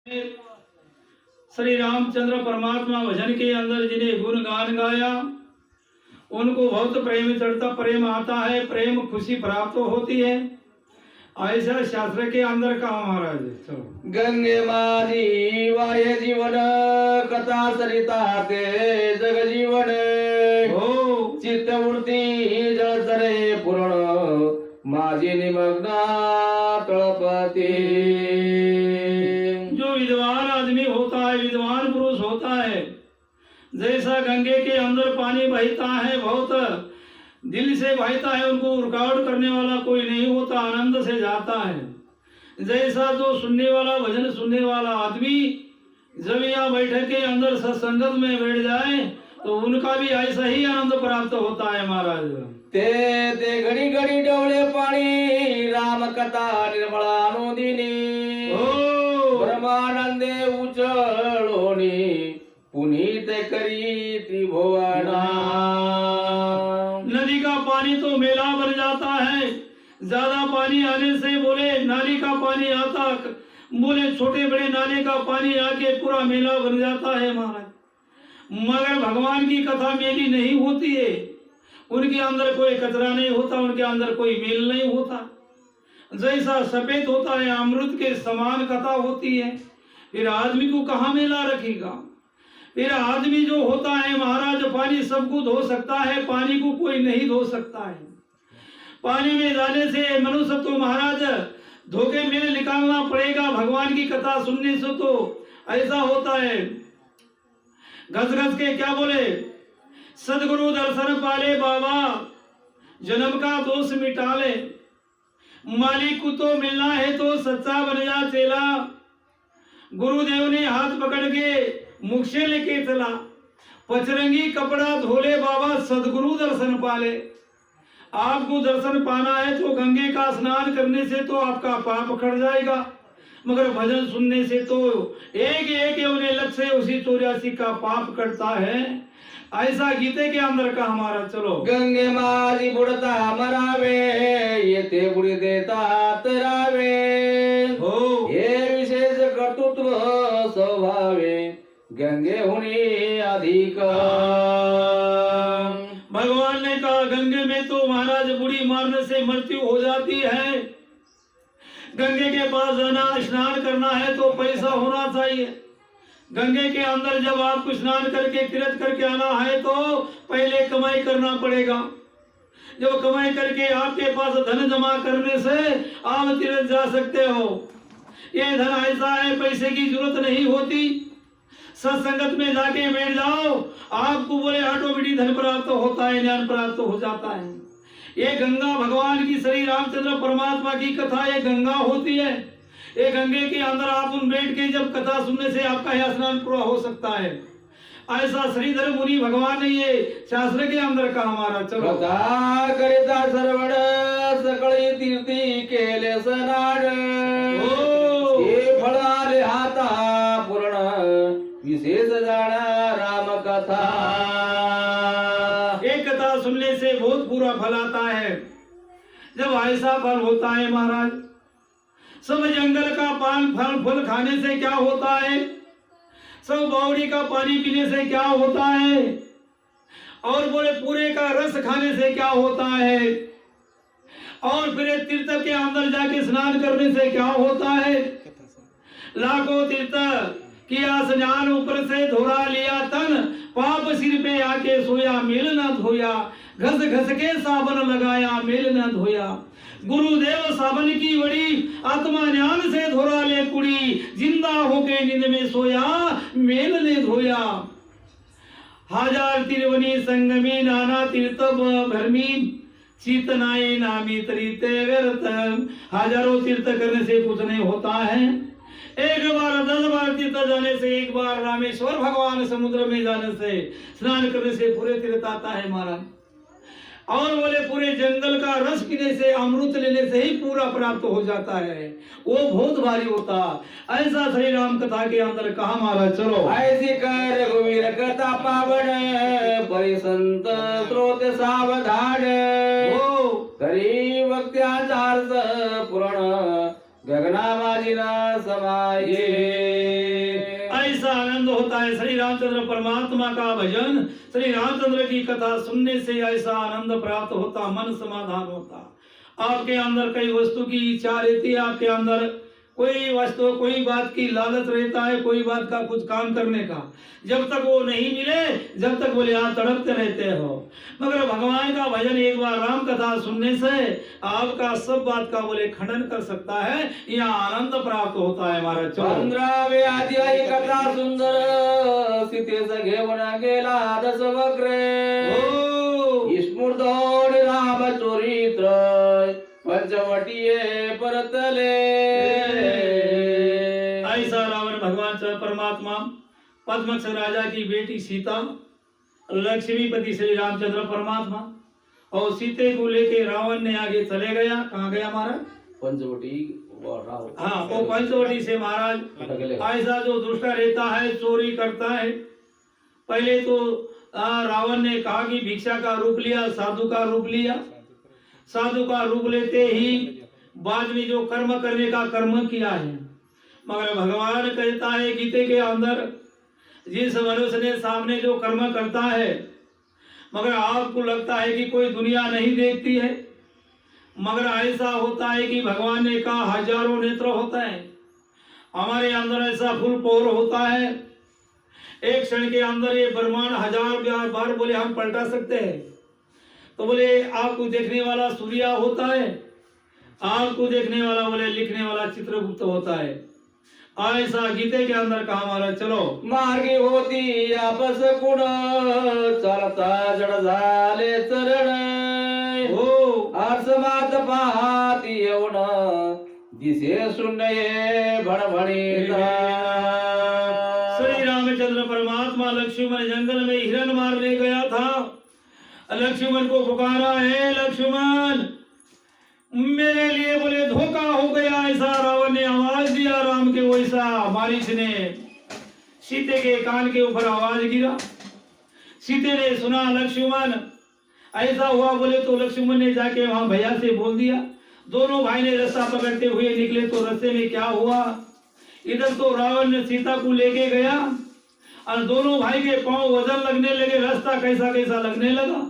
श्री रामचंद्र परमात्मा भजन के अंदर जिन्हें गुण गान गाया उनको बहुत प्रेम चढ़ता, प्रेम आता है, प्रेम खुशी प्राप्त होती है। ऐसा शास्त्र के अंदर कहा महाराज। गंगे मारी वाय जीवन कथा सरिता ते जग जीवन हो चित्तमूर्ती जल सरे पूर्ण माझी निमग्ना तळपती। जो विद्वान आदमी होता है, विद्वान पुरुष होता है, जैसा गंगे के अंदर पानी बहता है, बहुत दिल से बहता है, उनको रुकावट करने वाला कोई नहीं होता, आनंद से जाता है। जैसा जो सुनने वाला, भजन सुनने वाला आदमी जब यहाँ बैठक के अंदर सत्संगत में बैठ जाए तो उनका भी ऐसा ही आनंद प्राप्त होता है महाराज। ते घड़ी घड़ी डोले पाणी राम कथा निर्मळानुदिनी ब्रह्मानंदे उचलोनी पुनीत करी त्रिभुवना। नदी का पानी तो मेला बन जाता है, ज्यादा पानी आने से बोले नाली का पानी आता, बोले छोटे बड़े नाले का पानी आके पूरा मेला बन जाता है महाराज। मगर भगवान की कथा मेली नहीं होती है, उनके अंदर कोई कचरा नहीं होता, उनके अंदर कोई मेल नहीं होता। जैसा सफेद होता है अमृत के समान कथा होती है, फिर आदमी को कहाँ मेला रखेगा। फिर आदमी जो होता है महाराज, पानी सबको धो सकता है, पानी को कोई नहीं धो सकता है। पानी में जाने से मनुष्य तो महाराज धोखे में निकालना पड़ेगा, भगवान की कथा सुनने से तो ऐसा होता है। घस घस के क्या बोले, सदगुरु दर्शन पाले बाबा जन्म का दोष मिटा ले, मालिक को तो मिलना है तो सच्चा बन जा चेला। गुरुदेव ने हाथ पकड़ के मुख से लेके चला, पचरंगी कपड़ा धोले बाबा सदगुरु दर्शन पाले। आपको दर्शन पाना है तो गंगे का स्नान करने से तो आपका पाप खड़ जाएगा, मगर भजन सुनने से तो एक एक यौने लक्ष्य से उसी 84 का पाप कटता है। ऐसा गीते के अंदर का हमारा। चलो गंगे मारी बुड़ता मरावे ये ते बुड़ी देता तरावे हो, ये विशेष कर्तृत्व स्वभावे गंगे होने अधिक। भगवान ने कहा गंगे में तो महाराज बुड़ी मारने से मृत्यु हो जाती है। गंगे के पास जाना, स्नान करना है तो पैसा होना चाहिए। गंगे के अंदर जब आपको स्नान करके तीर्थ करके आना है तो पहले कमाई करना पड़ेगा। जब कमाई करके आपके पास धन जमा करने से आप तीर्थ जा सकते हो। ये धन ऐसा है, पैसे की जरूरत नहीं होती। सत्संगत में जाके बैठ जाओ, आपको बोले ऑटोमेटिक धन प्राप्त होता है, ज्ञान प्राप्त हो जाता है। ये गंगा भगवान की श्री रामचंद्र परमात्मा की कथा ये गंगा होती है। ये गंगे के अंदर आप उन बैठ के जब कथा सुनने से आपका यह स्नान पूरा हो सकता है। ऐसा श्रीधर मुनि भगवान ने ये शास्त्र के अंदर का हमारा। चलो कथा करिता श्रवण सकळी तीर्थी केले स्नान हे फळाले हाता पूर्ण विशेष जाना राम कथा। एक कथा सुनने से बहुत पूरा फल आता है। जब ऐसा फल होता है महाराज, सब जंगल का पान फल फूल खाने से क्या होता है, सब बावड़ी का पानी पीने से क्या होता है, और बोले पूरे का रस खाने से क्या होता है, और फिर तीर्थ के अंदर जाके स्नान करने से क्या होता है। लाखों तीर्थ किया स्नान, ऊपर से धोरा लिया तन, पाप सिर पे आके सोया मेल न धोया, घस घस के साबन लगाया मेल न धोया। गुरुदेव साबन की बड़ी आत्मा ज्ञान से धोरा ले कुड़ी, जिंदा होके नींद में सोया मेल ने धोया। हजार तिरवनी संगमी नाना तीर्थ भरमी, चीतनाए नामी तरीते व्यर्थ। हजारों तीर्थ करने से कुछ नहीं होता है। एक बार 10 बार तीर्थ जाने से, एक बार रामेश्वर भगवान समुद्र में जाने से, स्नान करने से पूरे तीर्थ आता है महाराज। और बोले पूरे जंगल का रस पीने से, अमृत लेने से ही पूरा प्राप्त हो जाता है, वो बहुत भारी होता। ऐसा श्री राम कथा के अंदर कहा महाराज। चलो ऐसी कर रघुवीर कथा पावन, परिसंत स्रोत सावधान हो, करी वक्त्याचार पूर्ण गगना माझिना समाये। ऐसा आनंद होता है श्री रामचंद्र परमात्मा का भजन, श्री रामचंद्र की कथा सुनने से ऐसा आनंद प्राप्त होता, मन समाधान होता। आपके अंदर कई वस्तु की इच्छा रहती है, आपके अंदर कोई वस्तु कोई बात की लालच रहता है, कोई बात का कुछ काम करने का, जब तक वो नहीं मिले जब तक बोले आप तड़पते रहते हो। मगर भगवान का भजन एक बार राम कथा सुनने से आपका सब बात का बोले खंडन कर सकता है, यहाँ आनंद प्राप्त होता है महाराज। चलो 15वे अध्याय कथा सुंदर सीतेचा घेऊन गेला दस वक्र स्मृतोड राम चरित्र पंचवटीये परतले। ऐसा रावण भगवान परमात्मा पद्मक्ष राजा की बेटी सीता, लक्ष्मीपति श्री रामचंद्र परमात्मा और सीते को लेके रावण ने आगे चले गया। कहाँ गया महाराज? पंचवटी। हाँ, वो पंचवटी से महाराज ऐसा जो दुष्ट रहता है, चोरी करता है। पहले तो रावण ने कहा कि भिक्षा का रूप लिया, साधु का रूप लिया। साधु का रूप लेते ही बाद में जो कर्म करने का कर्म किया है। मगर भगवान कहता है गीते के अंदर, जिस मनुष्य ने सामने जो कर्म करता है, मगर आपको लगता है कि कोई दुनिया नहीं देखती है, मगर ऐसा होता है कि भगवान ने कहा हजारों नेत्र होता है। हमारे अंदर ऐसा फुल पोर होता है, एक क्षण के अंदर ये ब्रह्मांड हजार बार बोले हम पलटा सकते हैं। तो बोले आपको देखने वाला सूर्य होता है, आपको देखने वाला बोले लिखने वाला चित्रगुप्त होता है। ऐसा गीते के अंदर कहा महाराज। चलो मार्गी होती आपस कुण चालता जड झाले चरण हो आरसमात पाहती येऊन दिसे शून्य भणभणीता। श्री रामचंद्र परमात्मा लक्ष्मण जंगल में हिरण मारने गया था। लक्ष्मण को पुकारा, है लक्ष्मण मेरे लिए बोले धोखा हो गया। ऐसा रावण ने आवाज दिया राम के, वैसा बारिश ने सीते के कान के ऊपर आवाज गिरा। सीते ने सुना लक्ष्मण ऐसा हुआ बोले, तो लक्ष्मण ने जाके वहां भैया से बोल दिया। दोनों भाई ने रास्ता पकड़ते हुए निकले। तो रास्ते में क्या हुआ, इधर तो रावण ने सीता को लेके गया और दोनों भाई के पांव वजन लगने लगे, रास्ता कैसा कैसा लगने लगा।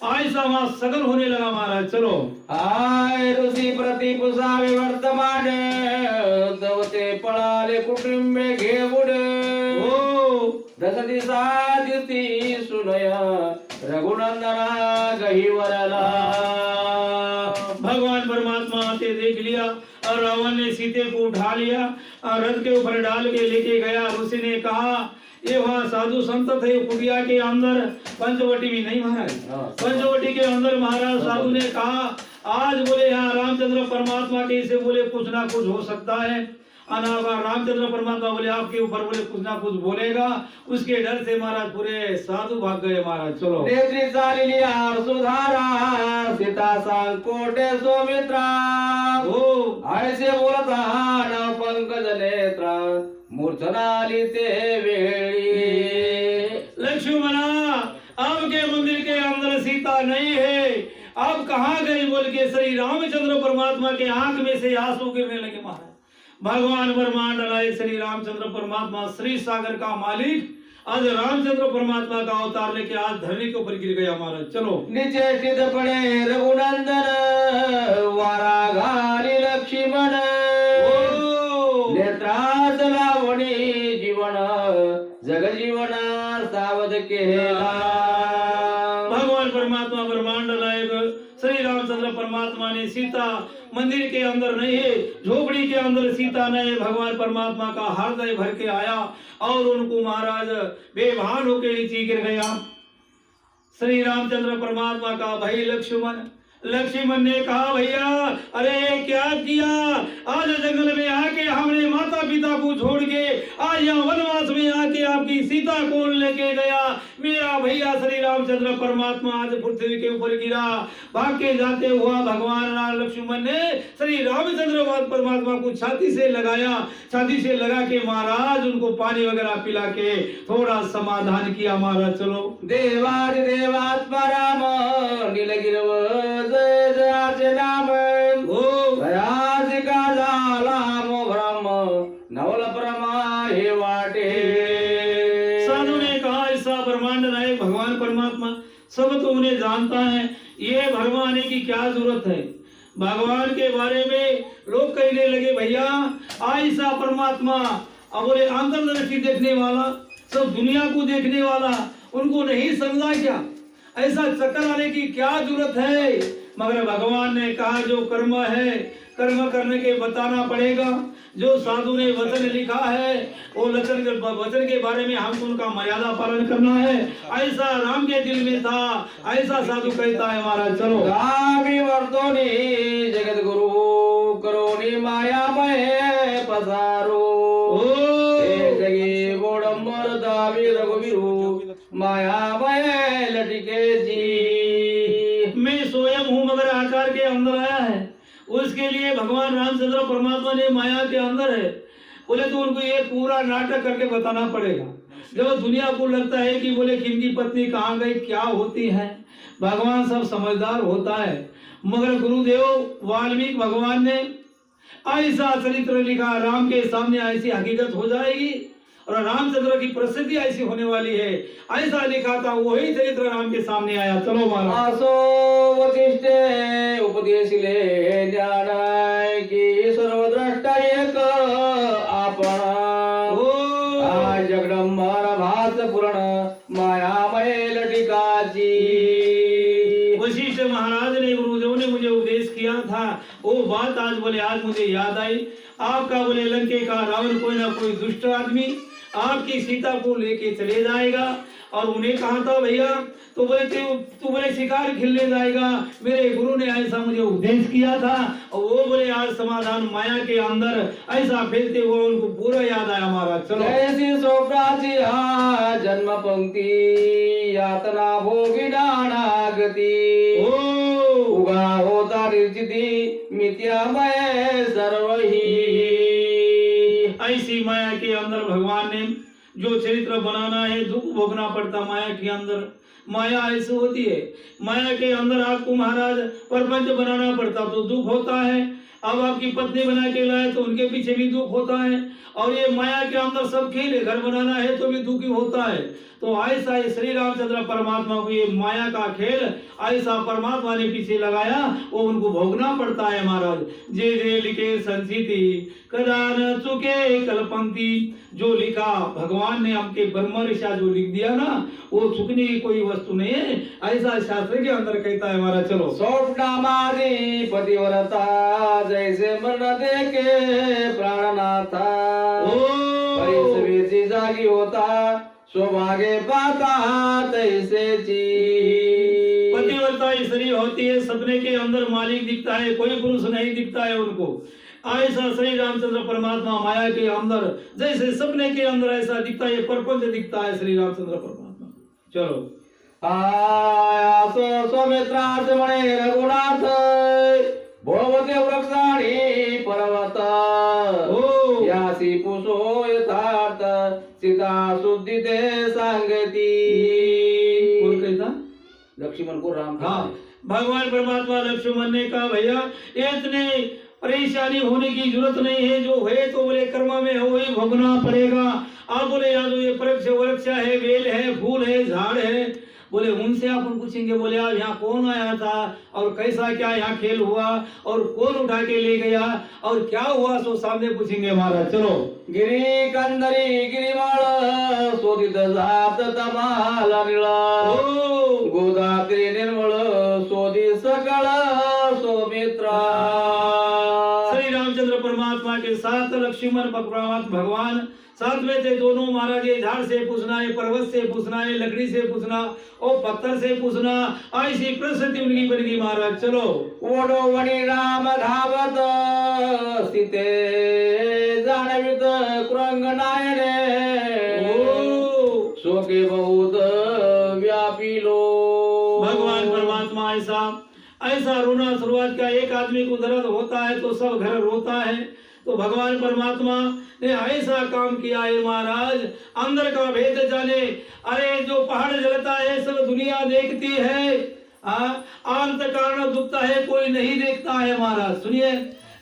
ऐसा वहां सगल होने लगा महाराज। चलो आय ऋषी प्रतिपुषावे वर्तमान दवते पळाले कुटुंबे घेऊन दस दिसा दिसती सुनय रघुनंदना गहिवरला। भगवान परमात्मा ने देख लिया और रावण ने सीते को उठा लिया और रथ के ऊपर डाल के लेके गया। ऋषि ने कहा ये वहाँ साधु संत थे कुटिया के अंदर, पंचवटी में नहीं महाराज, पंचवटी के अंदर महाराज साधु ने कहा आज बोले यहाँ रामचंद्र परमात्मा के से बोले कुछ ना कुछ हो सकता है। रामचंद्र परमात्मा बोले आपके ऊपर बोले कुछ ना कुछ बोलेगा। उसके डर से महाराज पूरे साधु भाग गए महाराज। चलो नेत्री चालिली आर सुधारा सीता संकोटे सौमित्रा हो ऐसे बोलता नाव पंकज नेत्रा मूर्छनाली ते वेळी। लक्ष्मणा आपके मंदिर के अंदर सीता नहीं है, आप कहाँ गई बोल के श्री रामचंद्र परमात्मा के आंख में से आंसू गिरने लगे महाराज। भगवान ब्रह्मांड नायक श्री रामचंद्र परमात्मा श्री सागर का मालिक आज रामचंद्र परमात्मा का अवतार लेके आज धरनी के ऊपर गिर गया महाराज। चलो नीचे चित पड़े रघुनंदन वारा घाली लक्ष्मण नेत्रास लावणी जीवन जग जीवन सावध केला। भगवान परमात्मा ब्रह्मांड नायक श्री रामचंद्र परमात्मा ने सीता मंदिर के अंदर नहीं है, झोपड़ी के अंदर सीता ने भगवान परमात्मा का हृदय भर के आया और उनको महाराज बेभान होकर नीचे गिर गया। श्री रामचंद्र परमात्मा का भाई लक्ष्मण ने कहा भैया अरे क्या किया, आज जंगल में आके हमने माता पिता को छोड़ के आज यहाँ वनवास में आके आपकी सीता कौन लेके गया। मेरा भैया श्री रामचंद्र परमात्मा आज पृथ्वी के ऊपर गिरा। भाग के जाते हुआ भगवान लक्ष्मण ने श्री रामचंद्र परमात्मा को छाती से लगाया, छाती से लगा के महाराज उनको पानी वगैरह पिला के थोड़ा समाधान किया महाराज। चलो देवादि देवात्मा राम नीलगिरव जय जयाचे नाम हो प्रयास का झाला मो ब्रह्म नवल परमा हे वाटे। साधु ने कहा ऐसा ब्रह्मांड नायक भगवान परमात्मा सब तो उन्हें जानता है, ये भरमाने की क्या जरूरत है। भगवान के बारे में लोग कहने लगे भैया ऐसा परमात्मा, अब बोले अंतर्दृष्टि देखने वाला, सब दुनिया को देखने वाला, उनको नहीं समझा क्या, ऐसा चक्कर आने की क्या जरूरत है। मगर भगवान ने कहा जो कर्म है कर्म करने के बताना पड़ेगा। जो साधु ने वचन लिखा है वो वचन के बारे में हमको उनका मर्यादा पालन करना है, ऐसा राम के दिल में था, ऐसा साधु कहता है महाराज। चलो गामी वर्तोनी जगत गुरु करोनी माया में पसारो, जगी गोडम्बर दावी रघुवीरू माया में लटके जी। मैं स्वयं हूँ मगर आकार के अंदर आया है, उसके लिए भगवान रामचंद्र परमात्मा ने माया के अंदर है। बोले तो उनको ये पूरा नाटक करके बताना पड़ेगा। जब दुनिया को लगता है कि बोले किनकी पत्नी कहाँ गई क्या होती है, भगवान सब समझदार होता है। मगर गुरुदेव वाल्मीकि भगवान ने ऐसा चरित्र लिखा, राम के सामने ऐसी हकीकत हो जाएगी और रामचंद्र की प्रसिद्धि ऐसी होने वाली है, ऐसा लिखा था, वही चरित्र राम के सामने आया। चलो महाराज। आसो वशिष्ठे उपदेश ले ज्ञान की सर्वद्रष्टा एक आपण, जगदंबर भास पूर्ण मायामय लटिकाची। वशिष्ठ महाराज ने गुरुदेव ने मुझे उपदेश किया था, वो बात आज बोले आज मुझे याद आई। आपका बोले लंके का रावण कोई ना कोई दुष्ट आदमी आपकी सीता को लेके चले जाएगा, और उन्हें कहा था भैया तो बोले तू बोले शिकार खेलने जाएगा, मेरे गुरु ने ऐसा मुझे उपदेश किया था। और वो बोले आज समाधान माया के अंदर ऐसा फैलते हुए उनको पूरा याद आया महाराज। चलो ऐसी सोप्राची जन्म पंक्ति यातना भोगी नानागति, उगा होता निर्जिति मिथ्यामय सर्वही। ऐसी माया के अंदर भगवान ने जो चरित्र बनाना है, दुख भोगना पड़ता माया के अंदर। माया ऐसी होती है, माया के अंदर आपको महाराज प्रपंच बनाना पड़ता तो दुख होता है। अब आपकी पत्नी बना के लाए तो उनके पीछे भी दुख होता है, और ये माया के अंदर सब खेल है, घर बनाना है तो भी दुखी होता है। तो ऐसा श्री रामचंद्र परमात्मा को ये माया का खेल ऐसा परमात्मा ने पीछे लगाया, वो उनको भोगना पड़ता है महाराज। जे जे लिखे संचिति कदा न चुके कल्पंती, जो लिखा भगवान ने हमके ब्रह्म ऋषा जो लिख दिया ना, वो चुकने की कोई वस्तु नहीं है, ऐसा शास्त्र के अंदर कहता है महाराज। चलो स्वप्नामारी पतिव्रता जैसे मरण देके प्राणनाथा, जागी होता सौभाग्य पाता तैसे जी। पतिव्रता स्त्री होती है, सपने के अंदर मालिक दिखता है, कोई पुरुष नहीं दिखता है उनको। ऐसा श्री रामचंद्र परमात्मा माया के अंदर जैसे सपने के अंदर ऐसा दिखता है, प्रपंच दिखता है श्री रामचंद्र परमात्मा। चलो सौमित्रार्थ मणे रघुनाथ भोवते वृक्षाणी पर्वत, यासी पुषो यथार्थ सीता शुद्धि ते सांगती। कौन कहता? लक्ष्मण को राम। हाँ, भगवान परमात्मा लक्ष्मण ने कहा भैया इतने परेशानी होने की जरूरत नहीं है, जो है तो बोले कर्म में हो वही भोगना पड़ेगा। आप बोले यहाँ जो ये वृक्ष है, बेल है, फूल है, झाड़ है, बोले उनसे अपन पूछेंगे, बोले आज यहाँ कौन आया था और कैसा क्या यहाँ खेल हुआ और कौन उठा के ले गया और क्या हुआ, सो सामने पूछेंगे महाराज। चलो गिरी कंदरी गिरिमाळ शोधित जात तमाल निळा, गोदावरी निर्मळ शोधी सकळ सौमित्रा। श्री रामचंद्र परमात्मा के साथ लक्ष्मण भगवान साथ में थे दोनों महाराज। ये झाड़ से पूछना है, पर्वत से पूछना है, लकड़ी से पूछना और पत्थर से पूछना, ऐसी परिस्थिति उनकी बन गई महाराज। चलो ओडो वणी राम धावत सीते जाणवित कुरंगनायने, शोके बहुत व्यापीलो। भगवान परमात्मा ऐसा रोना शुरुआत का, एक आदमी को दर्द होता है तो सब घर रोता है, तो भगवान परमात्मा ने ऐसा काम किया है महाराज, अंदर का भेद जाने। अरे जो पहाड़ जलता है सब दुनिया देखती है, अंत कारण दुखता है कोई नहीं देखता है महाराज। सुनिए,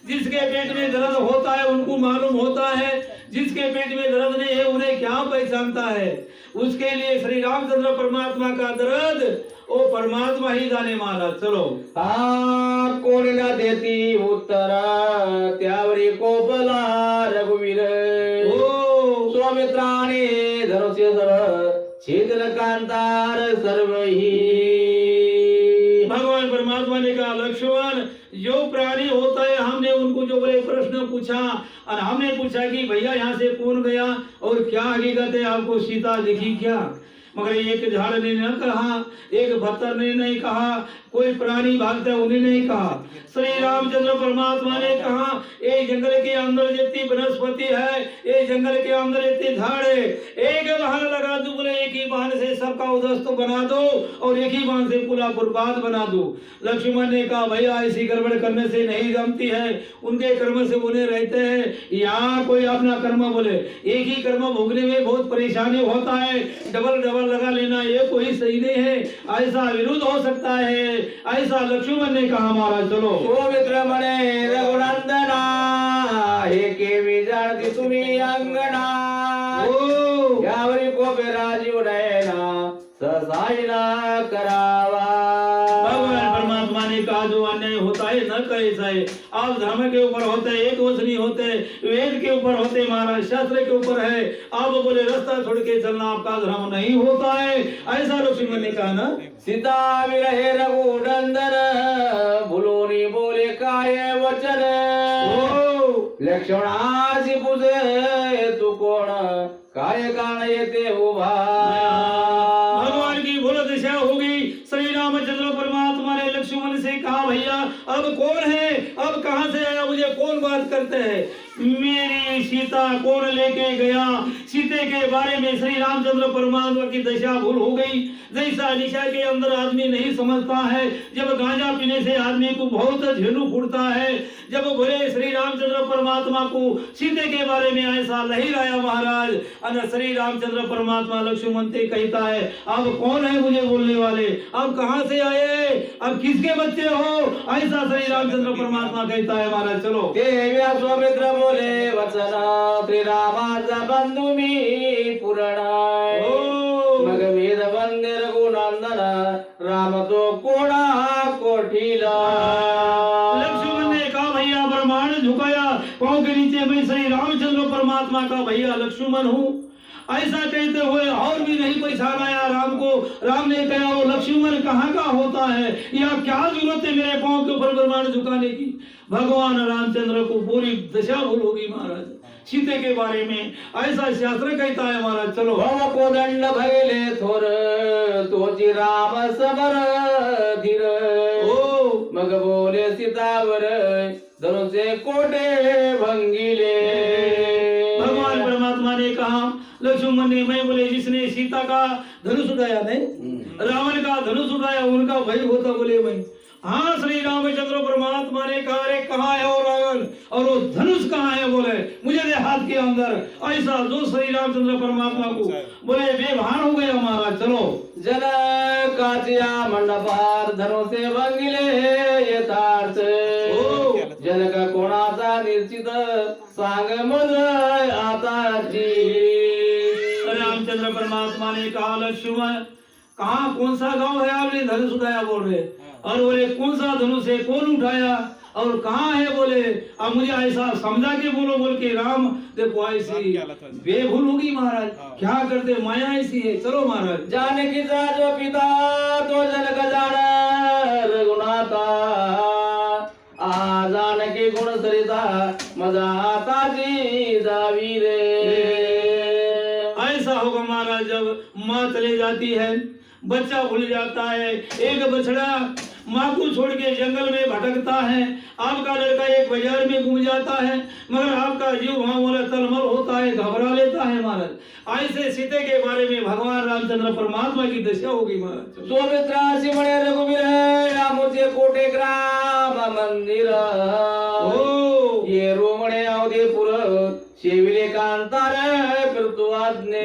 जिसके पेट में दर्द होता है उनको मालूम होता है, जिसके पेट में दर्द नहीं है उन्हें क्या पहचानता है। उसके लिए श्री रामचंद्र परमात्मा का दर्द ओ परमात्मा ही जाने महाराज। चलो कोणी ना देती उत्तर त्यावरी कोपला रघुवीर स्वामित्राने धनुष्य शीतल कांतार सर्वही। भगवान परमात्मा ने कहा लक्ष्मण जो प्राणी होता है हमने उनको जो बड़े प्रश्न पूछा और हमने पूछा कि भैया यहाँ से कौन गया और क्या हकीकत है आपको सीता दिखी क्या, मगर एक झाड़ ने न कहा, एक पत्थर ने नहीं कहा, कोई प्राणी भागता है उन्हें नहीं कहा। श्री रामचंद्र परमात्मा ने कहा ये जंगल के अंदर जितनी वनस्पति है, ये जंगल के अंदर इतने झाड़ है, एक बहाना लगा दो, बोले एक ही बहाने से सबका उदस्त बना दो और एक ही बहाने से पूरा बर्बाद बना दो। लक्ष्मण ने कहा भैया ऐसी गड़बड़ करने से नहीं जमती है, उनके कर्म से उन्हें रहते हैं, यहाँ कोई अपना कर्म बोले एक ही कर्म भोगने में बहुत परेशानी होता है, डबल डबल लगा लेना ये कोई सही नहीं है, ऐसा विरुद्ध हो सकता है, ऐसा लक्ष्मण ने कहा महाराज। चलो मित्र म्हणे रघुनंदना हे केवी जाणती तुम्ही अंगणा यावरी कोपे राजीव नयना ससाईला करावा। भगवान परमात्मा ने कहा जो अन्याय होता है न करे जाए, आप धर्म के ऊपर होते एक वश नहीं होते, वेद के ऊपर होते महाराज, शास्त्र के ऊपर है, आप बोले रास्ता छोड़ के चलना आपका धर्म नहीं होता है, ऐसा लक्ष्मण ने कहा ना। सीता विरहे रघुनंदन भुलोनी बोले काय वचन लक्ष्मणासी पूजे तू कोण काय कारण येते उभा। भगवान की भूल दिशा हो गई। श्री रामचंद्र परमात्मा ने लक्ष्मण से कहा भैया अब कौन है, अब कहां से आया, मुझे कौन बात करते हैं, मेरी सीता कौन लेके गया। सीते के बारे में श्री रामचंद्र परमात्मा की दशा भूल हो गई। जैसा निशा के अंदर आदमी नहीं समझता है, जब गांजा पीने से आदमी को बहुत झेलू फूटता है, जब बोले श्री रामचंद्र परमात्मा को सीते के बारे में ऐसा नहीं लाया महाराज। और श्री रामचंद्र परमात्मा लक्ष्मण से कहता है अब कौन है मुझे बोलने वाले, अब कहां से आए, अब किसके बच्चे हो, ऐसा श्री रामचंद्र परमात्मा कहता है महाराज। चलो देव्या स्वामित्र बोले वचना श्री रामाचा बंधू मी पुराणाय मग वेद वंदे रघुनंदन राम तो कोणा कोठीला। लक्ष्मण ने कहा भैया ब्रह्मांड झुकाया पांव के नीचे, मैं श्री रामचंद्र परमात्मा का भैया लक्ष्मण हूँ। ऐसा कहते हुए और भी नहीं पहचाना राम को। राम ने कहा वो लक्ष्मण कहाँ का होता है, या क्या जरूरत है मेरे पांव के ऊपर ब्रह्मांड झुकाने की। भगवान रामचंद्र को पूरी दशा भूल होगी महाराज सीते के बारे में, ऐसा शास्त्र कहता है महाराज। चलो भव कोदंड भगले थोर तोची राम समर धीर मग बोले सीतावर धनुषे कोटे भंगिले। भगवान परमात्मा ने कहा लक्ष्मण ने, मैं बोले जिसने सीता का धनुष उठाया नहीं, रावण का धनुष उठाया उनका भय होता, बोले मैं। हाँ श्री रामचंद्र परमात्मा ने कहा रे कहाँ है वो रावण और वो धनुष कहाँ है, बोले मुझे दे हाथ के अंदर। ऐसा जो श्री रामचंद्र परमात्मा को बोले बेभान हो गया महाराज। चलो जन काचिया मंडपार धनुषे भंगिले यथार्थ जनक कोणाचा निश्चित सांग मज आताची। रामचंद्र परमात्मा ने कहा लक्ष्मण कहाँ कौन सा गांव है, आपने धनुष उठाया बोल रहे, और बोले कौन सा धनुष है, कौन उठाया और कहाँ है, बोले अब मुझे ऐसा समझा के बोलो। बोल के राम देखो ऐसी बेभूल होगी महाराज, क्या करते माया ऐसी है। चलो महाराज जाने की जो पिता तो जनक जान रघुनाथा आ जानकी गुण सरिता मजा ताजी जावी रे। ऐसा होगा महाराज जब माँ चली जाती है, बच्चा भूल जाता है, एक बछड़ा माँ को छोड़ के जंगल में भटकता है, आपका लड़का एक बाजार में घूम जाता है, मगर आपका जीव वहां वाला तलमल होता है, घबरा लेता है महाराज। ऐसे सीते के बारे में भगवान रामचंद्र परमात्मा की दशा होगी महाराज। सोमित्रासी म्हणे रघुवीर रामोचे कोटे ग्राम मंदिर ये रोमणे अवधेपुर शेविले कांतार कृतवाज्ञे।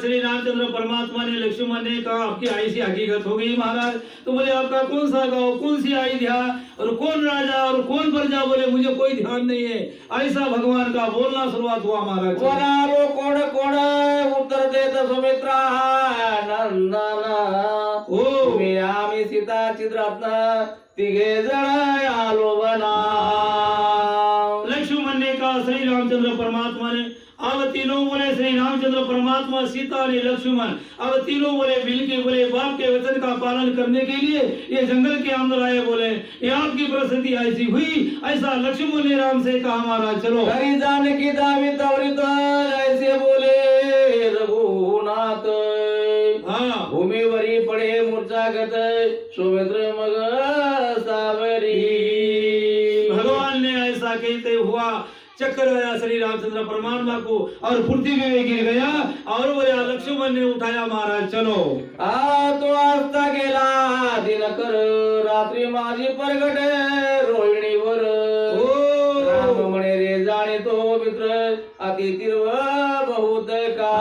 श्री रामचंद्र परमात्मा ने लक्ष्मण ने कहा आपकी आई सी हकीकत हो गई महाराज। तो बोले आपका कौन सा गाँव, कौन सी आई ध्या और कौन राजा और कौन प्रजा, बोले मुझे कोई ध्यान नहीं है। ऐसा भगवान का बोलना शुरुआत हुआ महाराज। बोलारो कोण कोण उत्तर देत सुमित्रा नंदन ओ तुम्ही आम्ही सीता चित्ररत्न तिघे जण आलो बना। लक्ष्मण ने कहा श्री रामचंद्र परमात्मा ने, अब तीनों बोले श्री रामचंद्र परमात्मा, सीता ने, लक्ष्मण, अब तीनों बोले मिलके बोले बाप के वचन का पालन करने के लिए ये जंगल के अंदर आए। बोले ये आपकी परिस्थिति ऐसी हुई, ऐसा लक्ष्मण ने राम से कहा महाराज चलो। हरि जानकी दावी तवरित ऐसे बोले रघुनाथ। हाँ भूमीवरी पडे मूर्छागत सुमित्र मग सावरी। भगवान ने ऐसा कहते हुआ चक्कर आया श्री रामचंद्र परमात्मा को और पृथ्वी में गिर गया और बोले लक्ष्मण ने उठाया महाराज चलो। तो आस्था गेला दिनकर रात्री माझी परगट रोहिणीवर। राम म्हणे रे जाणे तो मित्र अति तीव्र बहुत का।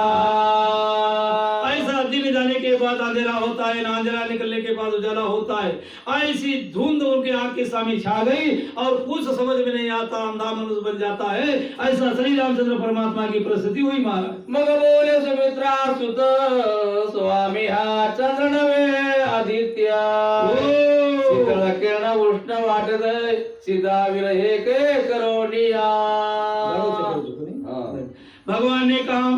ऐसा दिन जाने के बाद अंधेरा होता है ना, अंधेरा निकलने के बाद उजाला होता है। ऐसी धुंध उनके आंख के सामने छा गई और कुछ समझ में नहीं आता, अंधा मनुष्य बन जाता है। ऐसा श्री रामचंद्र परमात्मा की परिस्थिति हुई महाराज। मग बोले सुमित्रा सुत स्वामी हा चंद्र नवे आदित्य। शीतल किरण उष्ण वाटत सीता विरहे के करोनिया। भगवान ने कहा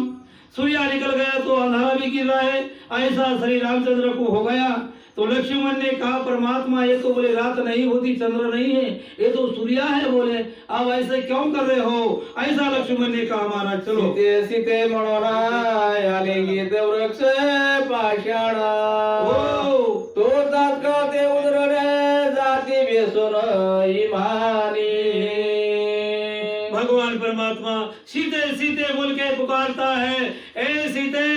सूर्य निकल गया तो अंधारा भी गिर रहा है, ऐसा श्री रामचंद्र को हो गया। तो लक्ष्मण ने कहा परमात्मा ये तो बोले रात नहीं होती, चंद्र नहीं है, ये तो सूर्य है। बोले अब ऐसे क्यों कर रहे हो, ऐसा लक्ष्मण ने कहा महाराज चलो। सीते सीते म्हणोना आले गीत वृक्ष पाषाण। तो तात्काळ ते उदरण जाती बेसोन इमानी। भगवान परमात्मा सीते सीते बोल के पुकारता है, ए सीते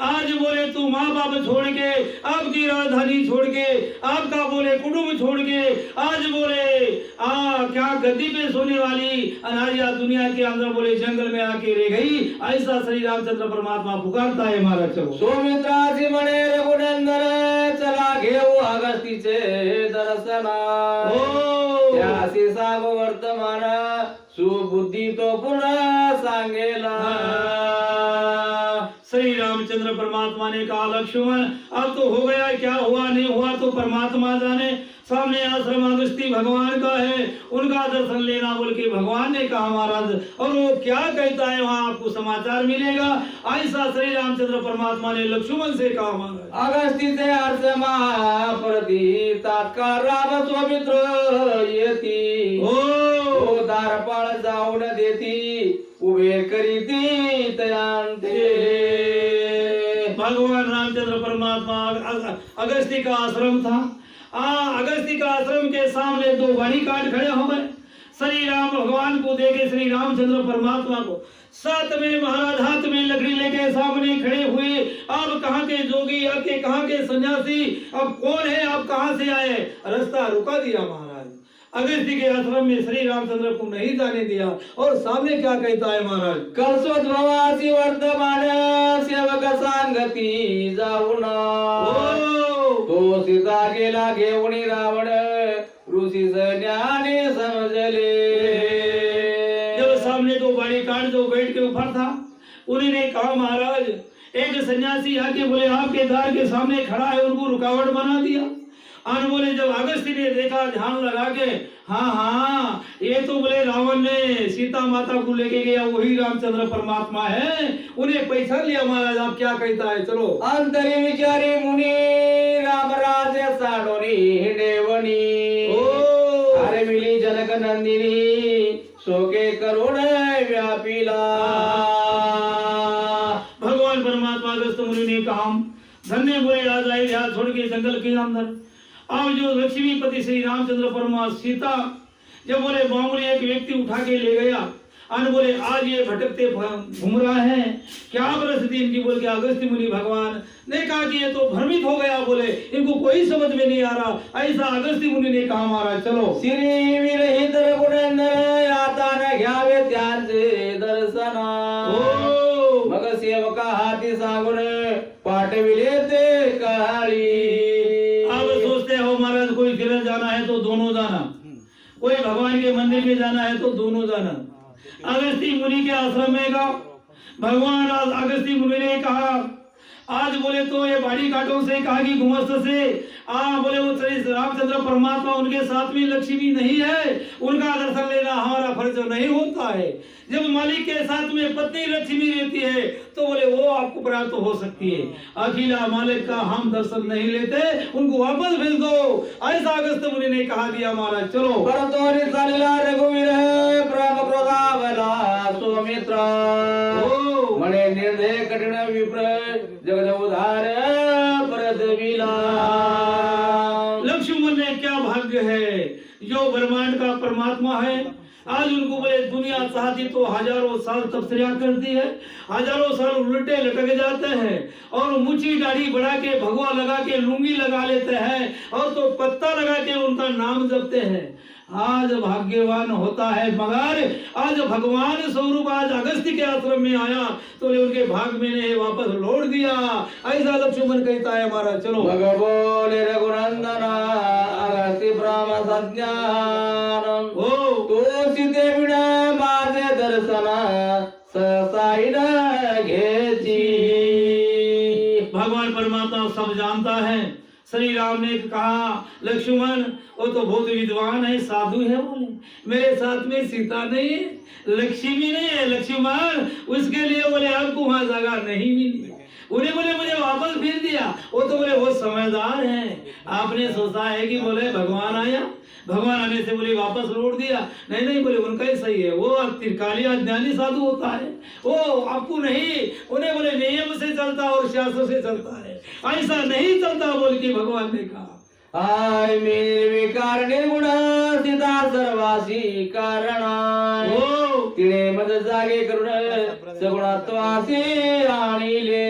आज बोले तू माँ बाप छोड़ के, आपकी राजधानी छोड़ के, आपका बोले कुटुंब छोड़ के, आज बोले क्या गद्दी पे सोने वाली अनारिया दुनिया के अंदर बोले जंगल में आके रह गई। ऐसा श्री रामचंद्र परमात्मा पुकारता है महाराज चलो। सुमित्रासी म्हणे रघुनंदन चला घेऊ अगस्तीचे दर्शना। त्यासी सांगो वर्तमान सुबुद्धी तो पुन्हा सांगेला। श्री रामचंद्र परमात्मा ने कहा लक्ष्मण अब तो हो गया, क्या हुआ नहीं हुआ तो परमात्मा जाने। सामने आश्रम अगस्ती भगवान का है, उनका दर्शन लेना बोल के भगवान ने कहा महाराज। और वो क्या कहता है वहाँ आपको समाचार मिलेगा। ऐसा श्री रामचंद्र परमात्मा ने लक्ष्मण से कहा महाराज। अगस्ती से आश्रमा प्रति तात्काळ राम सौमित्र येती। ओ दारपाळ जाऊन देती उभे करीती तयांते। भगवान रामचंद्र परमात्मा अगस्ती का आश्रम था। अगस्ती का आश्रम के सामने दो बड़ी काट खड़े हो गए। श्री राम भगवान को देखे श्री रामचंद्र परमात्मा को साथ में महाराज हाथ में लकड़ी लेके सामने खड़े हुए। अब कहाँ के जोगी, अब के कहाँ के सन्यासी, अब कौन है, आप कहाँ से आए। रास्ता रुका दिया महाराज। अगस्ती के आश्रम में श्री रामचंद्र को नहीं जाने दिया। और सामने क्या कहता है महाराज। कलशोद्भवासी वर्तमान सेवक सांगती जाऊना। तो सीता गेला घेऊनी रावण ऋषी ज्ञानी समजले। जब सामने दो बड़ी काट जो बैठ के ऊपर था, उन्होंने कहा महाराज एक सन्यासी आके बोले आपके द्वार के सामने खड़ा है, उनको रुकावट बना दिया। और बोले जब अगस्ती ने देखा ध्यान लगा के, हाँ ये तो बोले रावण ने सीता माता को लेके गया वही रामचंद्र परमात्मा है, उन्हें पैसा लिया महाराज। आप क्या कहता है चलो। अंतरी विचारी मुनी राम राज साडोनी हिंडेवनी। अरे मिली जनक नंदिनी शोके करुण व्यापीला। भगवान परमात्मा अगस्त मुनि ने कहा धन्य बोले राजा यहाँ छोड़ के जंगल के अंदर। अब जो लक्ष्मीपति श्री रामचंद्र परमात्मा सीता जब बोले मामूली एक व्यक्ति उठा के ले गया। अन बोले आज ये भटकते घूम रहा है, क्या परिस्थिति इनकी। बोल के अगस्त्य मुनि भगवान ने कहा कि ये तो भ्रमित हो गया, बोले इनको कोई समझ में नहीं आ रहा। ऐसा अगस्त्य मुनि ने कहा महाराज चलो। श्री विरहित रघुनंदन आता न घ्यावे त्यांचे दर्शना। मग सेवक का हाथी सांगून पाठविले ते काळी। अब सोचते हो महाराज कोई तीर्थ जाना है तो दोनों जाना, कोई भगवान के मंदिर में जाना है तो दोनों जाना। अगस्ती मुनि के आश्रम में का भगवान अगस्ती मुनि ने कहा आज बोले तो ये बाड़ी घाटों से कहा कि गुमस्त से बोले वो श्री रामचंद्र परमात्मा उनके साथ में लक्ष्मी नहीं है, उनका दर्शन लेना हमारा फर्ज नहीं होता है। जब मालिक के साथ में पत्नी लक्ष्मी रहती है तो बोले वो आपको प्राप्त हो सकती है, अकेला मालिक का हम दर्शन नहीं लेते, उनको वापस भेज दो। ऐसा अगस्त मुनि ने कहा दिया महाराज। चलो रघुवीर प्रेम क्रोधावला सौमित्र मणे निर्दय कठिन विप्र जगत उधार परत विला। लक्ष्मण ने क्या भाग्य है जो ब्रह्मांड का परमात्मा है। आज उनको बोले दुनिया चाहती तो हजारों साल तपस्या करती है, हजारों साल उल्टे लटक जाते हैं और मुची दाढ़ी बढ़ा के भगवा लगा के लुंगी लगा लेते हैं और तो पत्ता लगा के उनका नाम जपते हैं। आज भाग्यवान होता है, मगर आज भगवान स्वरूप आज अगस्त्य के आश्रम में आया तो उनके भाग में ने वापस लौट दिया। ऐसा लक्ष्मण कहता है हमारा। चलो भगवोले रघुनंदना अगस्त्य ब्रह्म सज्ञान हो तो सीते विना माझे दर्शना ससाईन घेची। भगवान परमात्मा सब जानता है। श्री राम ने कहा लक्ष्मण वो तो बहुत विद्वान है, साधु है, बोले मेरे साथ में सीता नहीं है, लक्ष्मी नहीं है, लक्ष्मण उसके लिए बोले आपको वहां जगह नहीं मिली। उन्हें बोले मुझे वापस भेज दिया। वो तो बोले वो समझदार है, आपने सोचा है कि बोले भगवान आया, भगवान आने से बोले वापस लौट दिया। नहीं नहीं बोले उनका ही सही है, वो त्रिकाली अज्ञानी साधु होता है, वो आपको नहीं। उन्हें बोले नियम से चलता और शास्त्र से चलता है, ऐसा नहीं चलता बोल के भगवान ने कहा। आय मेरे विकार निर्गुण सीता सर्वासी कारण तिने मद जागे करुण सगुणत्वासी आणिले।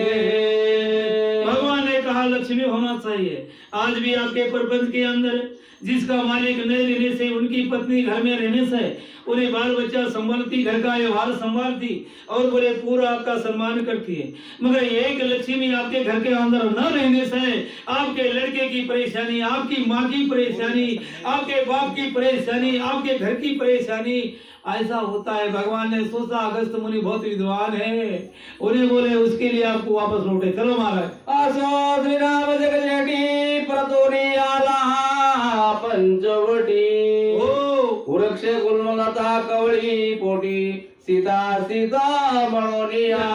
भगवान ने कहा लक्ष्मी होना चाहिए। आज भी आपके प्रपंच के अंदर जिसका मालिक नहीं रहने से, उनकी पत्नी घर में रहने से उन्हें बाल बच्चा संभालती, घर का व्यवहार संभालती और बोले पूरा आपका सम्मान करती है, मगर एक लक्ष्मी आपके घर के अंदर न रहने से आपके लड़के की परेशानी, आपकी माँ की परेशानी, आपके बाप की परेशानी, आपके घर की परेशानी, ऐसा होता है। भगवान ने सोचा अगस्त मुनि बहुत विद्वान है, उन्हें बोले उसके लिए आपको वापस लौटे। चलो महाराज। असो श्री राम जगजेटी प्रतोरी आला पंचवटी वृक्ष गुलमलता कवळी पोटी सीता सीता मनोनिया।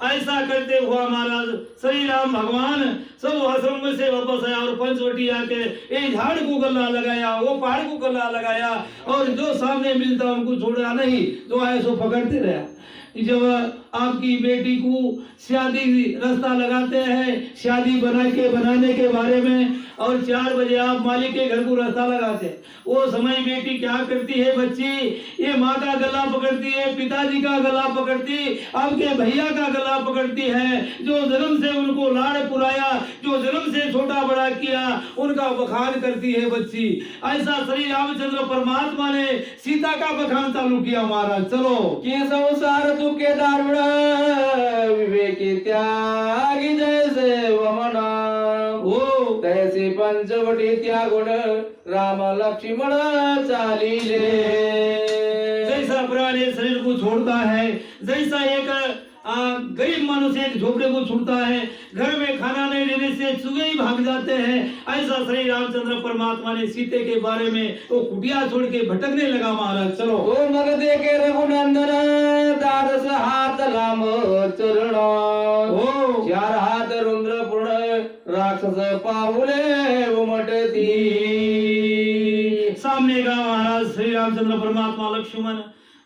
ऐसा करते हुआ महाराज श्री राम भगवान सब आश्रम से वापस आया और पंचवटी आके एक झाड़ को गला लगाया, वो पहाड़ को गला लगाया और जो सामने मिलता उनको छोड़ा नहीं, जो आए सो पकड़ते रहा। जब आपकी बेटी को शादी रास्ता लगाते हैं, शादी बनाने के बारे में, और 4 बजे आप मालिक के घर को रास्ता लगाते हैं, वो समय बेटी क्या करती है बच्ची, ये माँ का गला पकड़ती है, पिताजी का गला पकड़ती, आपके भैया का गला पकड़ती है, जो जन्म से उनको लाड़ पुराया, जो जन्म से छोटा बड़ा किया, उनका बखान करती है बच्ची। ऐसा श्री रामचंद्र परमात्मा ने सीता का बखान चालू किया महाराज। चलो कि संसार दुखे दारुण विवेकी त्यागी जैसे वमना तैसे पंचवटी त्यागुण राम लक्ष्मण चालीले। जैसा प्राणी शरीर को छोड़ता है, जैसा एक गरीब मनुष्य एक झोपड़े को छूटता है, घर में खाना नहीं रहने से चूहे ही भाग जाते हैं, ऐसा श्री रामचंद्र परमात्मा ने सीते के बारे में वो कुटिया छोड़ के भटकने लगा महाराज। चलो ओ मग देखे रघुनंदन द्वादश हाथ राम चरण ओ 4 हात रुद्र पूर्ण राक्षस पाऊले उमटती। सामने का महाराज श्री रामचंद्र परमात्मा लक्ष्मण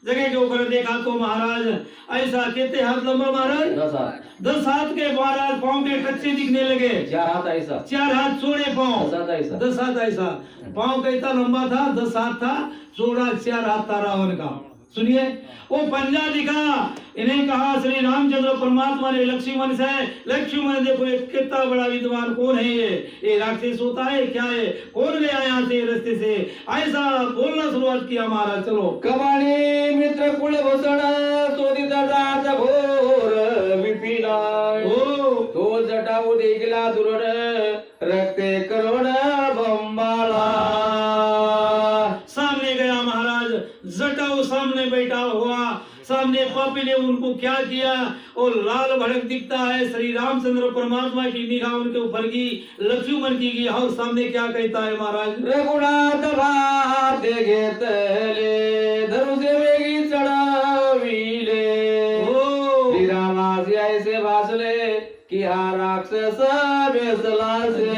जगह के ऊपर देखा तो महाराज ऐसा कितने हाथ लंबा महाराज, 10 हाथ के महाराज, पाँव के कच्चे दिखने लगे। 4 हाथ ऐसा, 4 हाथ चौड़े पाँव, 10 हाथ ऐसा, पाँव कैसा लंबा था, 10 हाथ था, चौड़ा 4 हाथ था रावण का। सुनिए वो पंजा दिखा, इन्हें कहा श्री रामचंद्र परमात्मा ने लक्ष्मण से, लक्ष्मण देखो कितना बड़ा विद्वान कौन है, ये राक्षस होता है क्या है, कौन गया यहाँ से रास्ते से, ऐसा बोलना शुरुआत किया महाराज। चलो कबाणी मित्र कुल भूषण शोधित जात घोर ने उनको क्या किया और लाल भड़क दिखता है। श्री रामचंद्र परमात्मा की निगाह उनके ऊपर की, लक्ष्मण की गई और सामने क्या कहता है महाराज, रघुनाथ भाते घेतले धनु से वेगी चढाविले श्री रामासी ऐसे भासले की हा राक्षस बेसला से।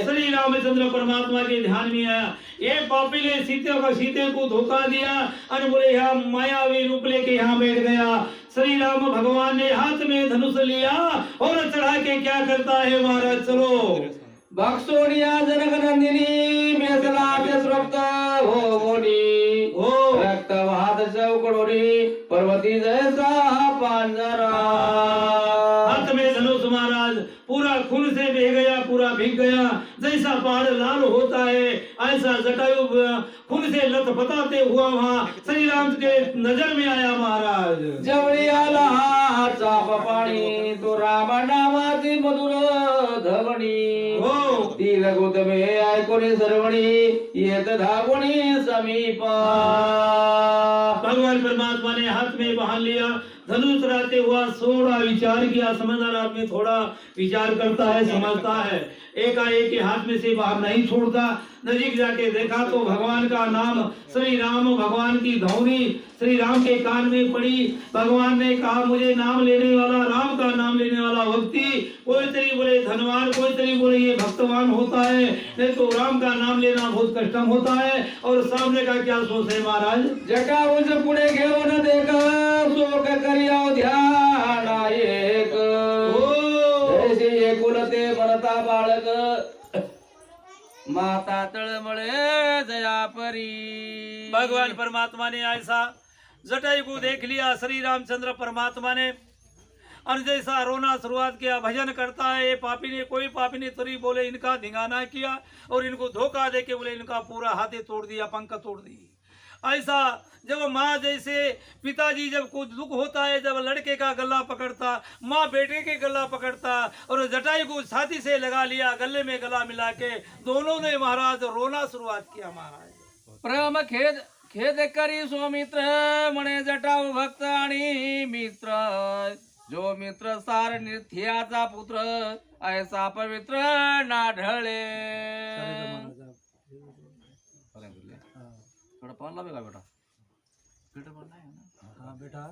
श्री रामचंद्र परमात्मा के ध्यान में आया, ये पापी ने सीते को धोखा दिया और बोले यहाँ मायावी रूप लेके यहाँ बैठ गया। श्री राम भगवान ने हाथ में धनुष लिया और चढ़ा के क्या करता है महाराज, चलो भक्सोनिया जनक नंदिनी मेसला से सुरक्त हो मोनी हो रक्त वाहत चौकड़ोरी पर्वती जैसा पांजरा। हाथ में धनुष महाराज पूरा खून से बह गया, पूरा भीग गया। जैसा पहाड़ लाल होता है ऐसा जटायु खून से लथपथाते हुआ वहाँ श्री राम के नजर में आया महाराज। जवळी आला चाप पाणी तो राम नामाची मधुर धवणी हो ती रघुत में ऐकोनी सर्वणी येत धावणी समीपा। भगवान परमात्मा ने हाथ में बांध लिया, धनुष चढ़ाते हुआ थोड़ा विचार किया। समझदार आदमी थोड़ा विचार करता है, समझता है, एकाएक के हाथ में से बाहर नहीं छोड़ता। नजीक जाके देखा तो भगवान का नाम, श्री राम भगवान की धौनी श्री राम के कान में पड़ी। भगवान ने कहा मुझे नाम लेने वाला, राम का नाम लेने वाला व्यक्ति कोई तरी बोले धनवान, कोई तरी बोले ये भक्तवान होता है, नहीं तो राम का नाम लेना बहुत कष्टम होता है। और सामने का क्या सोच है महाराज, जटा उस पुढे घेऊन देखा शोक करिया ध्यान एक जैसे एकुलते बनता बाळक माता तळमळे जया परी। भगवान परमात्मा ने ऐसा जटायु को देख लिया श्री रामचंद्र परमात्मा ने, और जैसा रोना शुरुआत किया, भजन करता है। ये कोई पापी ने तरी बोले इनका धिंगाना किया और इनको धोखा दे के बोले इनका पूरा हाथे तोड़ दिया, पंख तोड़ दी। ऐसा जब माँ जैसे पिताजी जब कुछ दुख होता है, जब लड़के का गला पकड़ता, माँ बेटे के गला पकड़ता, और जटायु को छाती से लगा लिया, गले में गला मिला के दोनों ने महाराज रोना शुरुआत किया। महाराज प्रेम खेद खेद करी सौमित्र म्हणे जटाऊ भक्त आणि मित्र, जो मित्र सार निथ्याचा पुत्र ऐसा पवित्र ना ढळे। थोड़ा पान लावे का बेटा, बेटा पान लाए ना, हाँ बेटा।